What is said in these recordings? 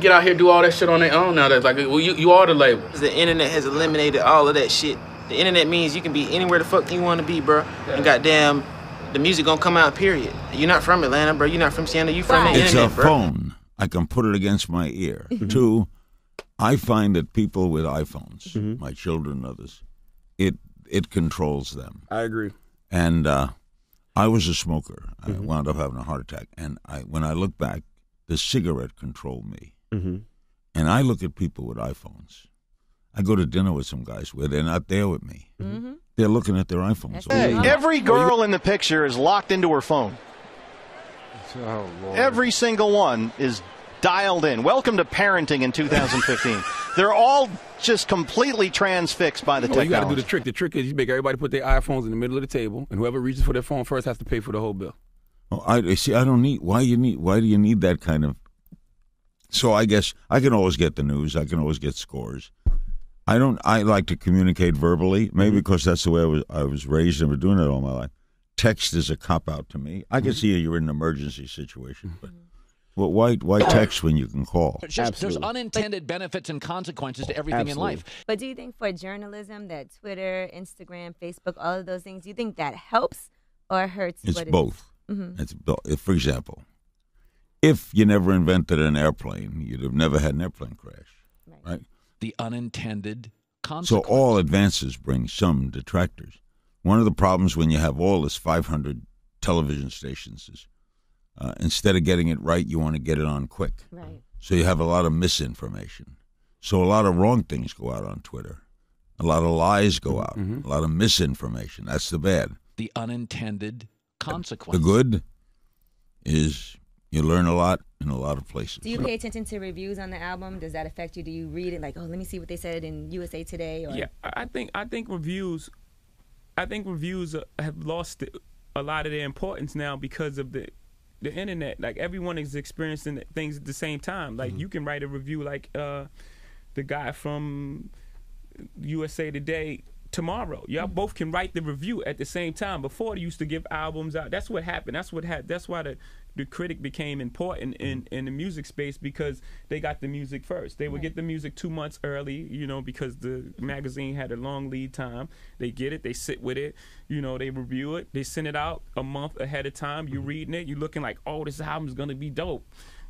Get out here, do all that shit on their own now. That's like, well, you are the label. The internet has eliminated all of that shit. The internet means you can be anywhere the fuck you want to be, bro. Yeah. And goddamn, the music gonna come out, period. You're not from Atlanta, bro. You're not from Seattle. You from the internet, bro. It's a phone. I can put it against my ear. Two, I find that people with iPhones, my children and others, it controls them. I agree. And I was a smoker. I wound up having a heart attack. And when I look back, the cigarette controlled me. And I look at people with iPhones. I go to dinner with some guys where they're not there with me. They're looking at their iPhones. Hey, every girl in the picture is locked into her phone. Oh, Lord. Every single one is dialed in. Welcome to parenting in 2015. They're all just completely transfixed by the technology. You got to do the trick. The trick is you make everybody put their iPhones in the middle of the table, and whoever reaches for their phone first has to pay for the whole bill. Oh, I don't need. Why do you need that kind of? So I guess I can always get the news. I can always get scores. I like to communicate verbally, maybe because that's the way I was raised and been doing it all my life. Text is a cop-out to me. I can see you're in an emergency situation, but why text when you can call? There's unintended benefits and consequences to everything in life. But do you think for journalism that Twitter, Instagram, Facebook, all of those things, do you think that helps or hurts? It's both. It's both. For example, if you never invented an airplane, you'd have never had an airplane crash, right? The unintended consequence. So all advances bring some detractors. One of the problems when you have all this 500 television stations is instead of getting it right, you want to get it on quick. Right. So you have a lot of misinformation. So a lot of wrong things go out on Twitter. A lot of lies go out. A lot of misinformation. That's the bad. The unintended consequence. The good is you learn a lot in a lot of places. Do you pay attention to reviews on the album? Does that affect you? Do you read it like, oh, let me see what they said in USA Today? Or? Yeah, I think reviews have lost a lot of their importance now because of the internet. Like everyone is experiencing things at the same time. Like you can write a review like the guy from USA Today tomorrow. Y'all both can write the review at the same time. Before they used to give albums out. That's what happened. That's why the critic became important in the music space because they got the music first. They would get the music 2 months early, because the magazine had a long lead time. They get it, they sit with it, they review it, they send it out a month ahead of time. You're reading it, you're looking like, oh, this album's gonna be dope.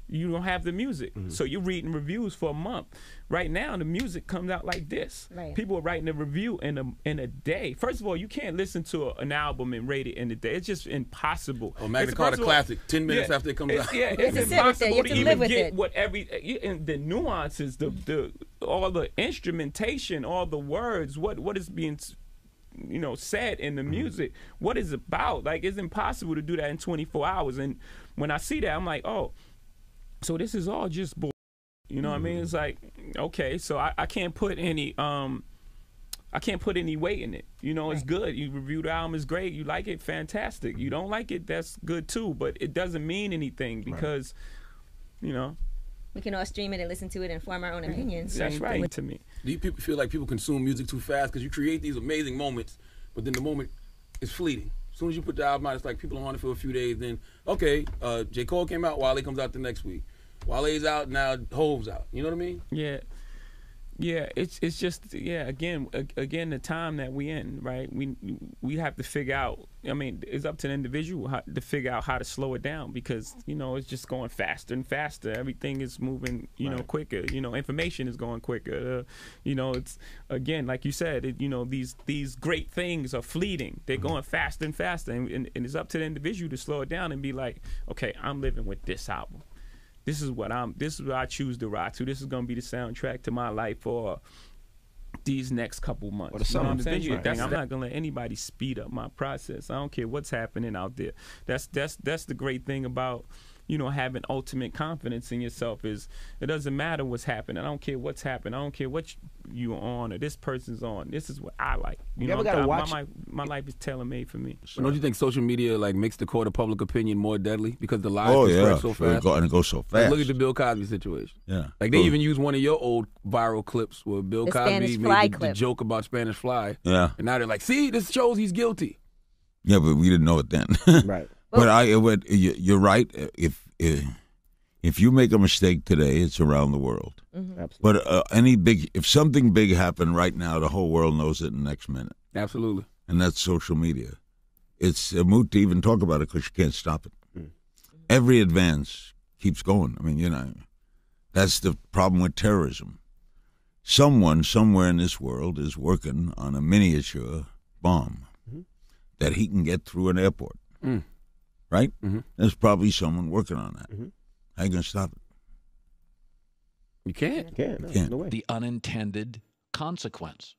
You don't have the music. So you're reading reviews for a month. Right now, the music comes out like this. Right. People are writing a review in a day. First of all, you can't listen to an album and rate it in a day. It's just impossible. Oh, Magna Carta classic, 10 minutes after it comes out. Yeah, it's impossible to even get what the nuances, all the instrumentation, all the words, what is being said in the music, what is about. Like, it's impossible to do that in 24 hours. And when I see that, I'm like, oh, so this is all just bull. You know what I mean? It's like, okay, so I can't put any weight in it. It's good. You review the album, it's great. You like it, fantastic. You don't like it, that's good too. But it doesn't mean anything because, we can all stream it and listen to it and form our own opinions. That's right to me. Do you people feel like people consume music too fast because you create these amazing moments, but then the moment is fleeting? As soon as you put the album out, it's like people are on it for a few days. Then, okay, J. Cole came out, Wale comes out the next week. Wale's out, now Hove's out. You know what I mean? Yeah. Yeah, it's just, again, the time that we in, right? We have to figure out, it's up to the individual to figure out how to slow it down because, it's just going faster and faster. Everything is moving, quicker. Information is going quicker. It's, again, like you said, these great things are fleeting. They're going faster and faster. And it's up to the individual to slow it down and be like, okay, I'm living with this album. This is what I choose to rock to. This is gonna be the soundtrack to my life for these next couple months. Or the summer. I'm not gonna let anybody speed up my process. I don't care what's happening out there. That's the great thing about having ultimate confidence in yourself is it doesn't matter what's happening. I don't care what's happening. I don't care what you're on or this person's on. This is what I like. My life is tailor-made for me. So. Don't you think social media makes the court of public opinion more deadly because the lies spread so fast? And it goes so fast. Look at the Bill Cosby situation. Yeah. They even used one of your old viral clips where Bill Cosby made the joke about Spanish Fly. Yeah. And now they're like, see, this shows he's guilty. Yeah, but we didn't know it then. Right. But you're right. If you make a mistake today, it's around the world. Mm-hmm. Absolutely. But if something big happened right now, the whole world knows it in the next minute. Absolutely. And that's social media. It's a moot to even talk about it because you can't stop it. Every advance keeps going. I mean, that's the problem with terrorism. Someone somewhere in this world is working on a miniature bomb that he can get through an airport. Right? There's probably someone working on that. How you going to stop it? You can't. You can't. No way. The unintended consequence.